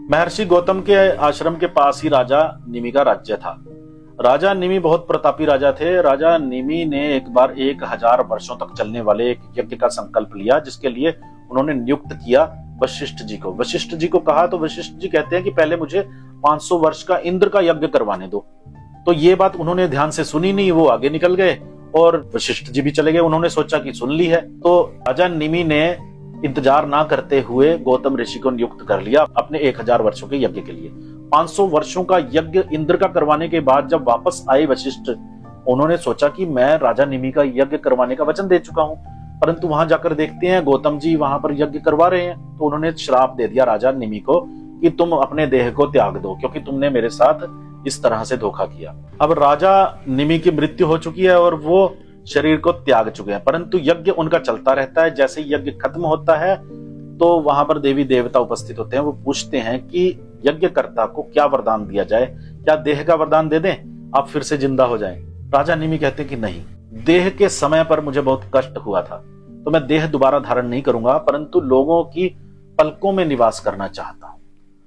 महर्षि गौतम के आश्रम के पास ही राजा निमि का राज्य था। राजा निमि बहुत प्रतापी राजा थे। राजा निमि ने एक बार 1000 वर्षों तक चलने वाले एक यज्ञ का संकल्प लिया, जिसके लिए उन्होंने नियुक्त किया वशिष्ठ जी को। वशिष्ठ जी को कहा तो वशिष्ठ जी कहते हैं कि पहले मुझे 500 वर्ष का इंद्र का यज्ञ करवाने दो। तो ये बात उन्होंने ध्यान से सुनी नहीं, वो आगे निकल गए और वशिष्ठ जी भी चले गए। उन्होंने सोचा कि सुन ली है, तो राजा निमि ने इंतजार ना करते हुए गौतम ऋषि को नियुक्त कर लिया अपने 1000 वर्षों के यज्ञ के लिए। 500 वर्षों का यज्ञ इंद्र का करवाने के बाद जब वापस आए वशिष्ठ, उन्होंने सोचा कि मैं राजा निमि का यज्ञ करवाने का वचन दे चुका हूं, परंतु वहां जाकर देखते हैं गौतम जी वहां पर यज्ञ करवा रहे हैं। तो उन्होंने श्राप दे दिया राजा निमि को कि तुम अपने देह को त्याग दो, क्योंकि तुमने मेरे साथ इस तरह से धोखा किया। अब राजा निमि की मृत्यु हो चुकी है और वो शरीर को त्याग चुके हैं, परंतु यज्ञ उनका चलता रहता है। जैसे यज्ञ खत्म होता है तो वहां पर देवी देवता उपस्थित होते हैं। वो पूछते हैं कि यज्ञकर्ता को क्या वरदान दिया जाए, क्या देह का वरदान दे दें, आप फिर से जिंदा हो जाएं? राजा निमि कहते हैं कि नहीं, देह के समय पर मुझे बहुत कष्ट हुआ था, तो मैं देह दोबारा धारण नहीं करूंगा, परंतु लोगों की पलकों में निवास करना चाहता हूं,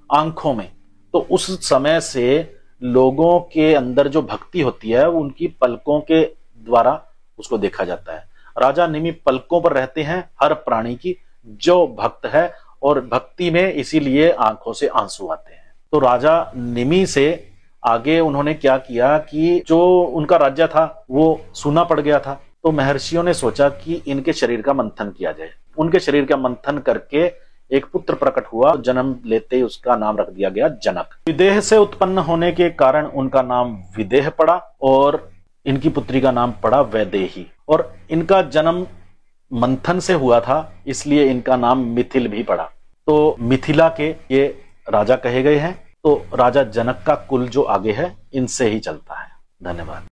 आंखों में। तो उस समय से लोगों के अंदर जो भक्ति होती है वो उनकी पलकों के द्वारा उसको देखा जाता है। राजा निमि पलकों पर रहते हैं हर प्राणी की जो भक्त है, और भक्ति में इसीलिए आंखों से आंसू आते हैं। तो राजा निमि से आगे उन्होंने क्या किया कि जो उनका राज्य था वो सूना पड़ गया था, तो महर्षियों ने सोचा कि इनके शरीर का मंथन किया जाए। उनके शरीर का मंथन करके एक पुत्र प्रकट हुआ, जन्म लेते ही उसका नाम रख दिया गया जनक। विदेह से उत्पन्न होने के कारण उनका नाम विदेह पड़ा और इनकी पुत्री का नाम पड़ा वैदेही। और इनका जन्म मंथन से हुआ था, इसलिए इनका नाम मिथिल भी पड़ा। तो मिथिला के ये राजा कहे गए हैं। तो राजा जनक का कुल जो आगे है इनसे ही चलता है। धन्यवाद।